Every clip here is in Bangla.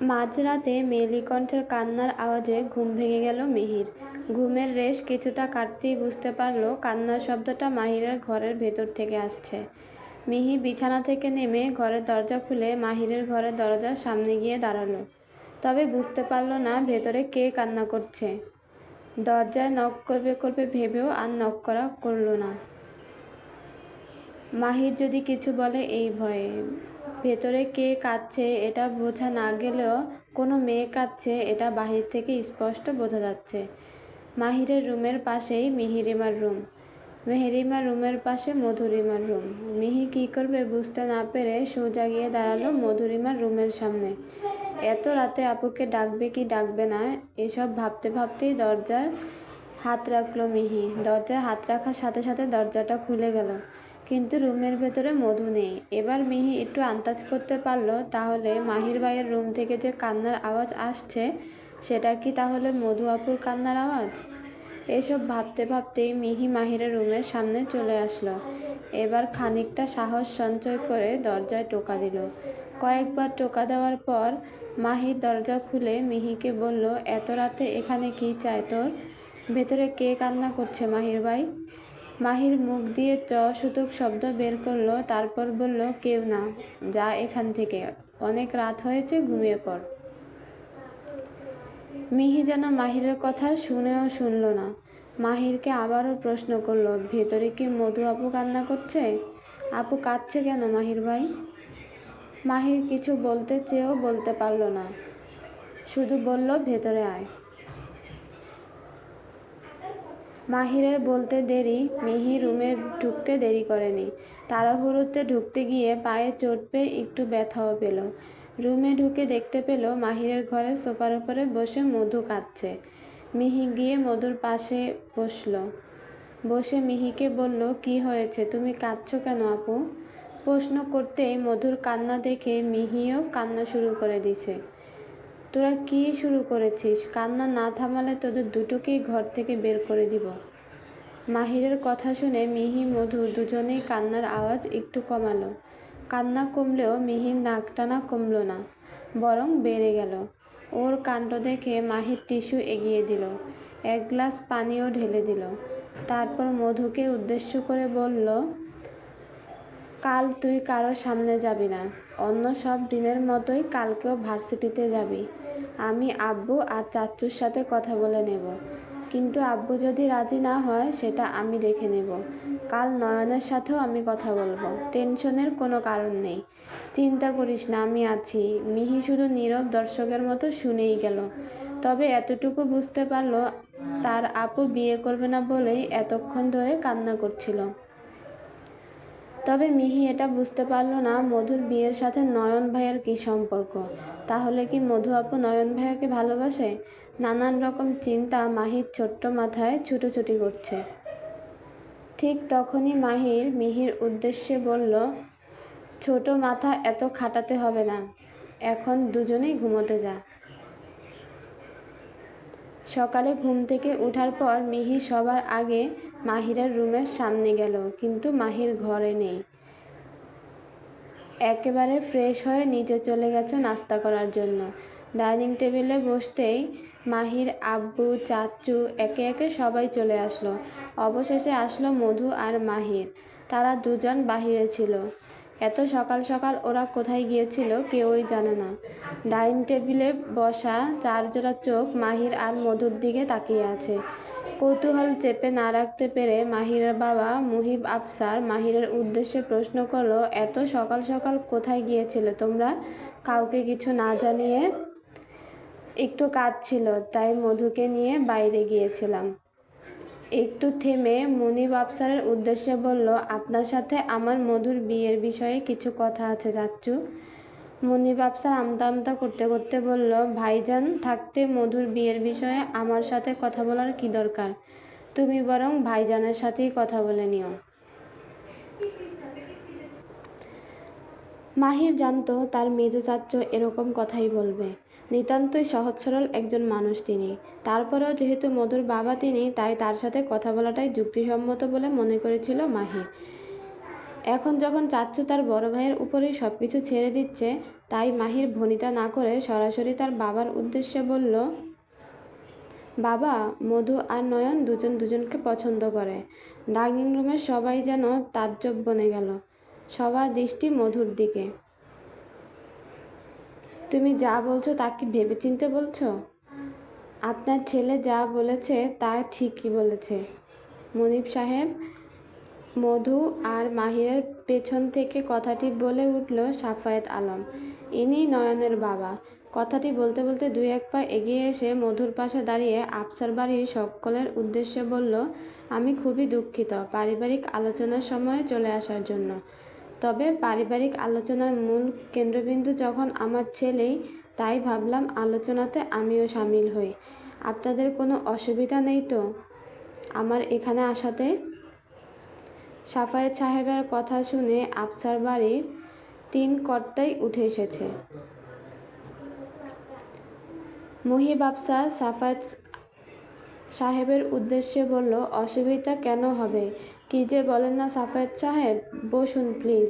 মাঝরাতে মেয়েলি কণ্ঠের কান্নার আওয়াজে ঘুম ভেঙে গেল মিহির। ঘুমের রেশ কিছুটা কাটতেই বুঝতে পারল কান্নার শব্দটা মাহিরের ঘরের ভেতর থেকে আসছে। মিহি বিছানা থেকে নেমে ঘরের দরজা খুলে মাহিরের ঘরের দরজার সামনে গিয়ে দাঁড়ালো। তবে বুঝতে পারল না ভেতরে কে কান্না করছে। দরজায় নক করবে করবে ভেবেও আর নক করা করল না। মাহির যদি কিছু বলে এই ভয়ে। ভেতরে কে কাঁদছে এটা বোঝা না গেলেও কোনো মেয়ে কাঁদছে এটা বাহির থেকে স্পষ্ট বোঝা যাচ্ছে। মাহিরের রুমের পাশেই মেহেরিমার রুম। মেহেরিমার রুমের পাশে মধুরিমার রুম। মিহি কী করবে বুঝতে না পেরে সোজা গিয়ে দাঁড়ালো মধুরিমার রুমের সামনে। এত রাতে আপুকে ডাকবে কি ডাকবে না এসব ভাবতে ভাবতেই দরজার হাত রাখলো মিহি। দরজায় হাত রাখার সাথে সাথে দরজাটা খুলে গেল, কিন্তু রুমের ভেতরে মধু নেই। এবার মিহি একটু আন্দাজ করতে পারল তাহলে মাহির ভাইয়ের রুম থেকে যে কান্নার আওয়াজ আসছে সেটা কি তাহলে মধু আপুর কান্নার আওয়াজ। এসব ভাবতে ভাবতেই মিহি মাহিরের রুমের সামনে চলে আসলো। এবার খানিকটা সাহস সঞ্চয় করে দরজায় টোকা দিল। কয়েকবার টোকা দেওয়ার পর মাহির দরজা খুলে মিহিকে বলল, এত রাতে এখানে কি চাই তোর? ভেতরে কে কান্না করছে মাহির ভাই? মাহির মুখ দিয়ে সূচক শব্দ বের করলো, তারপর বলল, কেউ না, যা এখান থেকে, অনেক রাত হয়েছে, ঘুমিয়ে পড়। মিহি যেন মাহিরের কথা শুনেও শুনল না। মাহিরকে আবারও প্রশ্ন করলো, ভেতরে কি মধু আপু কান্না করছে? আপু কাঁদছে কেন মাহির ভাই? মাহির কিছু বলতে চেয়েও বলতে পারল না, শুধু বলল, ভেতরে আয়। মাহিরের বলতে দেরি মিহি রুমে ঢুকতে দেরি করেনি। তাড়াহুড়োতে ঢুকতে গিয়ে পায়ে চোট পেয়ে একটু ব্যথাও পেল। রুমে ঢুকে দেখতে পেল মাহিরের ঘরে সোফার উপরে বসে মধু কাঁদছে। মিহি গিয়ে মধুর পাশে বসে মিহিকে বলল, কি হয়েছে, তুমি কাঁদছো কেন আপু? প্রশ্ন করতেই মধুর কান্না দেখে মিহিও কান্না শুরু করে দিছে। তোরা কি শুরু করেছিস? কান্না না থামালে তোদের দুটোকেই ঘর থেকে বের করে দিব। মাহিরের কথা শুনে মিহি মধু দুজনেই কান্নার আওয়াজ একটু কমালো। কান্না কমলেও মিহির নাক টানা কমল না, বরং বেড়ে গেল। ওর কাণ্ড দেখে মাহির টিস্যু এগিয়ে দিল, এক গ্লাস পানিও ঢেলে দিল। তারপর মধুকে উদ্দেশ্য করে বলল, কাল তুই কারো সামনে যাবি না, অন্য সব দিনের মতোই কালকেও ভার্সিটিতে যাবি। আমি আব্বু আর চাচ্চুর সাথে কথা বলে নেব, কিন্তু আব্বু যদি রাজি না হয় সেটা আমি দেখে নেব। কাল নয়নের সাথেও আমি কথা বলবো, টেনশনের কোনো কারণ নেই, চিন্তা করিস না, আমি আছি। মিহি শুধু নীরব দর্শকের মতো শুনেই গেল। তবে এতটুকু বুঝতে পারলো তার আপু বিয়ে করবে না বলেই এতক্ষণ ধরে কান্না করছিল। তবে মিহি এটা বুঝতে পারল না মধুর বিয়ের সাথে নয়ন ভাইয়ের কী সম্পর্ক। তাহলে কি মধু আপু নয়ন ভাইয়াকে ভালোবাসে? নানান রকম চিন্তা মাহির ছোট্ট মাথায় ছুটোছুটি করছে। ঠিক তখনই মাহির মিহির উদ্দেশ্যে বলল, ছোট মাথা এত খাটাতে হবে না, এখন দুজনেই ঘুমোতে যা। সকালে ঘুম থেকে ওঠার পর মিহি সবার আগে মাহিরের রুমের সামনে গেল, কিন্তু মাহির ঘরে নেই। একেবারে ফ্রেশ হয়ে নিচে চলে গেছে নাস্তা করার জন্য। ডাইনিং টেবিলে বসতেই মাহির আব্বু চাচ্চু একে একে সবাই চলে আসলো। অবশেষে আসলো মধু আর মাহির। তারা দুজন বাহিরে ছিল। এত সকাল সকাল ওরা কোথায় গিয়েছিল কেউই জানে না। ডাইনিং টেবিলে বসা চারজোড়া চোখ মাহির আর মধুর দিকে তাকিয়ে আছে। কৌতূহল চেপে না রাখতে পেরে মাহিরের বাবা মুহিব আফসার মাহিরের উদ্দেশ্যে প্রশ্ন করলো, এত সকাল সকাল কোথায় গিয়েছিলে তোমরা, কাউকে কিছু না জানিয়ে? একটু কাজ ছিল, তাই মধুকে নিয়ে বাইরে গিয়েছিলাম। একটু থেমে মুনিব আফসারের উদ্দেশ্যে বলল, আপনার সাথে আমার মধুর বিয়ের বিষয়ে কিছু কথা আছে চাচ্চু। মুনিব আফসার আমতা আমতা করতে করতে বলল, ভাইজান থাকতে মধুর বিয়ের বিষয়ে আমার সাথে কথা বলার কি দরকার? তুমি বরং ভাইজানের সাথেই কথা বলে নিও। মাহির জানতো তার মেজো চাচ্চু এরকম কথাই বলবে। নিতান্তই সহজ সরল একজন মানুষ তিনি। তারপরেও যেহেতু মধুর বাবা তিনি, তাই তার সাথে কথা বলাটাই যুক্তিসম্মত বলে মনে করেছিল মাহি। এখন যখন চাচ্চু তার বড় ভাইয়ের উপরেই সব কিছু ছেড়ে দিচ্ছে, তাই মাহির ভনিতা না করে সরাসরি তার বাবার উদ্দেশ্যে বলল, বাবা, মধু আর নয়ন দুজন দুজনকে পছন্দ করে। ডাইনিং রুমের সবাই যেন তাজ্জব বনে গেল। সবার দৃষ্টি মধুর দিকে। তুমি যা বলছো তা কি ভেবেচিন্তে বলছো? আপনার ছেলে যা বলেছে তা ঠিকই বলেছে মনিব সাহেব। মধু আর মাহিরের পেছন থেকে কথাটি বলে উঠল সাফায়েত আলম। ইনি নয়নের বাবা। কথাটি বলতে বলতে দুই এক পা এগিয়ে এসে মধুর পাশে দাঁড়িয়ে আফসার বাড়ির সকলের উদ্দেশ্যে বলল, আমি খুবই দুঃখিত পারিবারিক আলোচনার সময়ে চলে আসার জন্য। তবে পারিবারিক আলোচনার মূল কেন্দ্রবিন্দু যখন আমার ছেলেই, তাই ভাবলাম আলোচনাতে আমিও সামিল হই। আপনাদের কোনো অসুবিধা নেই তো আমার এখানে আসাতে? সাফায়েত সাহেবের কথা শুনে আফসার বাড়ির 3 কর্তাই উঠে এসেছে। মুহিব আফসার সাফায়েত সাহেবের উদ্দেশ্যে বলল, অসুবিধা কেন হবে? কি যে বলেন না সাফায়েত সাহেব, বসুন প্লিজ।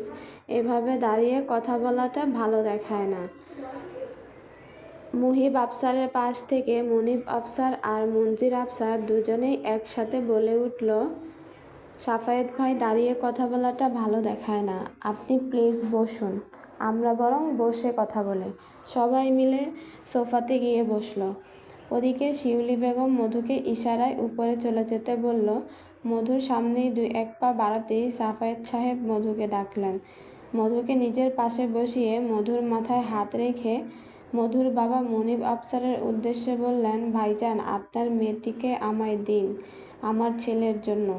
এভাবে দাঁড়িয়ে কথা বলাটা ভালো দেখায় না। মুহিব আফসারের পাশ থেকে মুনিব আফসার আর মঞ্জির আফসার দুজনেই একসাথে বলে উঠল, সাফায়েত ভাই, দাঁড়িয়ে কথা বলাটা ভালো দেখায় না। আপনি প্লিজ বসুন, আমরা বরং বসে কথা বলি। সবাই মিলে সোফাতে গিয়ে বসল। ওদিকে শিউলি বেগম মধুকে ইশারায় উপরে চলে যেতে বলল। মধুর সামনেই 2-1 পা বাড়াতেই সাফায়েত সাহেব মধুকে ডাকলেন। মধুকে নিজের পাশে বসিয়ে মধুর মাথায় হাত রেখে মধুর বাবা মুনিব আফসারের উদ্দেশ্যে বললেন, ভাইজান, আপনার মেয়েটিকে আমায় দিন আমার ছেলের জন্য।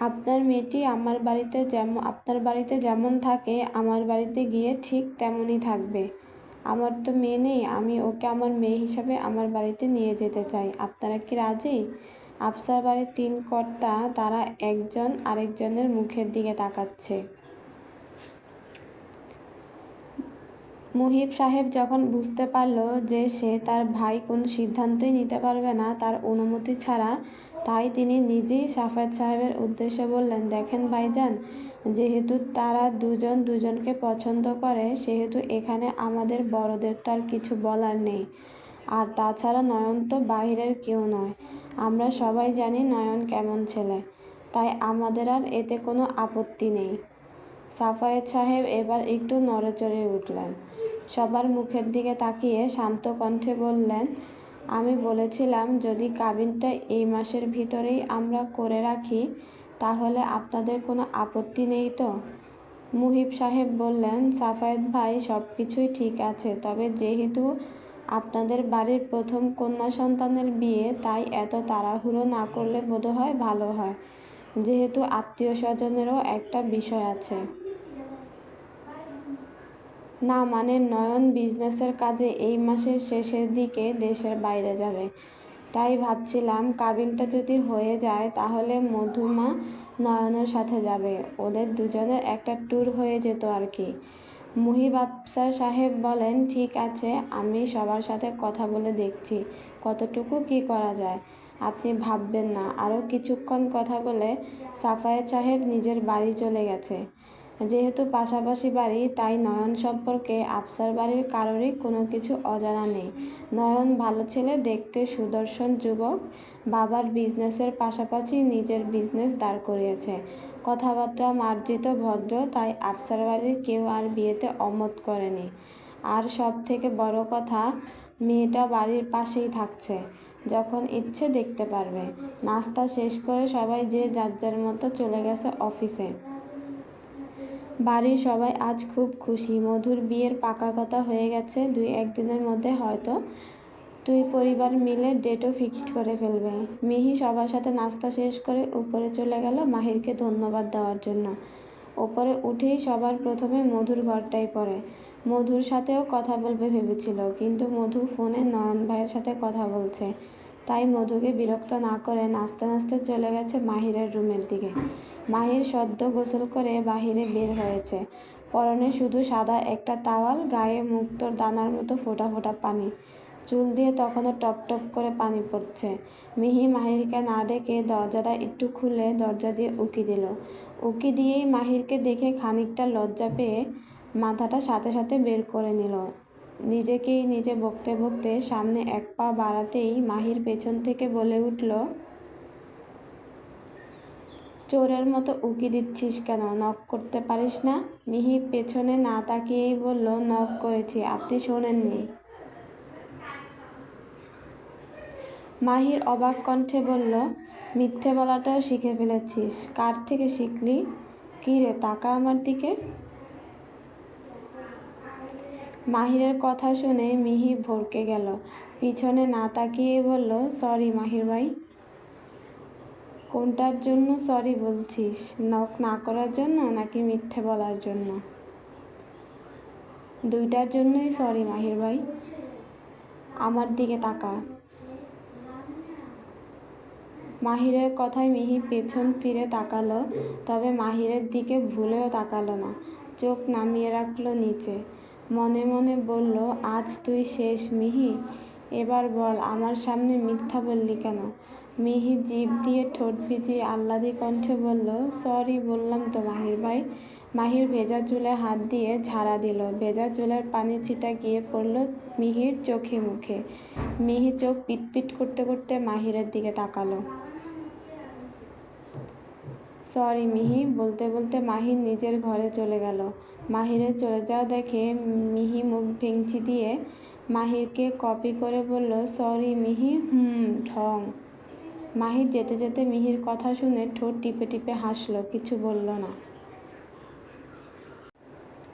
আপনার মেয়েটি আপনার বাড়িতে যেমন থাকে আমার বাড়িতে গিয়ে ঠিক তেমনই থাকবে। আমার তো মেয়ে নেই, আমি ওকে আমার মেয়ে হিসাবে আমার বাড়িতে নিয়ে যেতে চাই। আপনারা কি রাজি? আফসার বাড়ির 3 কর্তা তারা একজন আরেকজনের মুখের দিকে তাকাচ্ছে। মুহিব সাহেব যখন বুঝতে পারল যে সে তার ভাই কোনো সিদ্ধান্তই নিতে পারবে না তার অনুমতি ছাড়া, তাই তিনি নিজেই সাফায়েত সাহেবের উদ্দেশ্যে বললেন, দেখেন ভাইজান, যেহেতু তারা দুজন দুজনকে পছন্দ করে সেহেতু এখানে আমাদের বড়দের তো আর কিছু বলার নেই। আর তাছাড়া নয়ন তো বাহিরের কেউ নয়। আমরা সবাই জানি নয়ন কেমন ছেলে, তাই আমাদের আর এতে কোনো আপত্তি নেই। সাফায়েত সাহেব এবার একটু নড়েচড়ে উঠলেন। সবার মুখের দিকে তাকিয়ে শান্ত কণ্ঠে বললেন, আমি বলেছিলাম যদি কাবিনটা এই মাসের ভিতরেই আমরা করে রাখি তাহলে আপনাদের কোনো আপত্তি নেই তো? মুহিব সাহেব বললেন, সাফায়েত ভাই, সব কিছুই ঠিক আছে, তবে যেহেতু আপনাদের বাড়ির প্রথম কন্যা সন্তানের বিয়ে, তাই এত তাড়াহুড়ো না করলে বোধহয় ভালো হয়, যেহেতু আত্মীয় স্বজনেরও একটা বিষয় আছে। না মানে নয়ন বিজনেসের কাজে এই মাসের শেষের দিকে দেশের বাইরে যাবে, তাই ভাবছিলাম কাবিনটা যদি হয়ে যায় তাহলে মধুমা নয়নের সাথে যাবে, ওদের দুজনের একটা ট্যুর হয়ে যেত আর কি। মুহিব আফসার সাহেব বলেন, ঠিক আছে, আমি সবার সাথে কথা বলে দেখছি কতটুকু কি করা যায়। আপনি ভাববেন না। আরও কিছুক্ষণ কথা বলে সাফায়েত সাহেব নিজের বাড়ি চলে গেছে। যেহেতু পাশাপাশি বাড়ি, তাই নয়ন সম্পর্কে আফসার বাড়ির কারোরই কোনো কিছু অজানা নেই। নয়ন ভালো ছেলে, দেখতে সুদর্শন যুবক, বাবার বিজনেসের পাশাপাশি নিজের বিজনেস দাঁড় করিয়েছে, কথাবার্তা মার্জিত, ভদ্র, তাই আফসার বাড়ির কেউ আর বিয়েতে অমত করেনি। আর সব থেকে বড় কথা, মেয়েটা বাড়ির পাশেই থাকছে, যখন ইচ্ছে দেখতে পারবে। নাস্তা শেষ করে সবাই যে যার যার মতো চলে গেছে অফিসে। বাড়ির সবাই আজ খুব খুশি। মধুর বিয়ের পাকা কথা হয়ে গেছে, 2-1 দিনের মধ্যে হয়তো 2 পরিবার মিলে ডেটও ফিক্সড করে ফেলবে। মিহি সবার সাথে নাস্তা শেষ করে উপরে চলে গেল মাহিরকে ধন্যবাদ দেওয়ার জন্য। ওপরে উঠেই সবার প্রথমে মধুর ঘরটাই পড়ে। মধুর সাথেও কথা বলবে ভেবেছিল, কিন্তু মধু ফোনে নয়ন ভাইয়ের সাথে কথা বলছে, তাই মধুকে বিরক্ত না করে নাচতে নাচতে চলে গেছে মাহিরের রুমের দিকে। মাহির সদ্য গোসল করে বাহিরে বের হয়েছে, পরনে শুধু সাদা একটা তাওয়াল, গায়ে মুক্তোর দানার মতো ফোঁটা ফোঁটা পানি, চুল দিয়ে তখনও টপ টপ করে পানি পড়ছে। মিহি মাহিরকে না ডেকে দরজাটা একটু খুলে দরজা দিয়ে উঁকি দিল। উকি দিয়েই মাহিরকে দেখে খানিকটা লজ্জা পেয়ে মাথাটা সাথে সাথে বের করে নিল। নিজেকেই নিজে বকতে বকতে সামনে এক পা বাড়াতেই মাহির পেছন থেকে বলে উঠল, চোরের মতো উকি দিচ্ছিস কেন? নক করতে পারিস না? মিহি পেছনে না তাকিয়েই বলল, নক করেছি, আপনি শোনেননি? মাহির অবাক কণ্ঠে বলল, মিথ্যে বলাটাও শিখে ফেলেছিস? কার থেকে শিখলি? কী রে, তাকা আমার দিকে। মাহিরের কথা শুনে মিহি ভরকে গেল। পিছনে না তাকিয়েই বলল, সরি মাহির ভাই। কোনটার জন্য সরি বলছিস? নক না করার জন্য নাকি মিথ্যে বলার জন্য? দুইটার জন্যই সরি মাহির ভাই। আমার দিকে তাকা। মাহিরের কথায় মিহি পেছন ফিরে তাকালো, তবে মাহিরের দিকে ভুলেও তাকালো না। চোখ নামিয়ে রাখলো নিচে। মনে মনে বলল, আজ তুই শেষ মিহি। এবার বল, আমার সামনে মিথ্যা বললি কেন? মিহি জিভ দিয়ে ঠোঁট ভিজিয়ে আহ্লাদি কণ্ঠে বলল, সরি বললাম তো মাহির ভাই। মাহির ভেজা চুলে হাত দিয়ে ঝাড়া দিল। ভেজা চুলের পানি ছিটা গিয়ে পড়ল মিহির চোখে মুখে। মিহি চোখ পিটপিট করতে করতে মাহিরের দিকে তাকালো। সরি মিহি বলতে বলতে মাহির নিজের ঘরে চলে গেল। মাহিরের চলে যাওয়া দেখে মিহি মুখ ভেঙচি দিয়ে মাহিরকে কপি করে বলল, সরি মিহি। ঢং। মাহির যেতে যেতে মিহির কথা শুনে ঠোঁট টিপে টিপে হাসল, কিছু বলল না।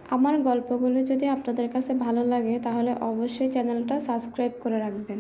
আমার গল্পগুলো যদি আপনাদের কাছে ভালো লাগে তাহলে অবশ্যই চ্যানেলটা সাবস্ক্রাইব করে রাখবেন।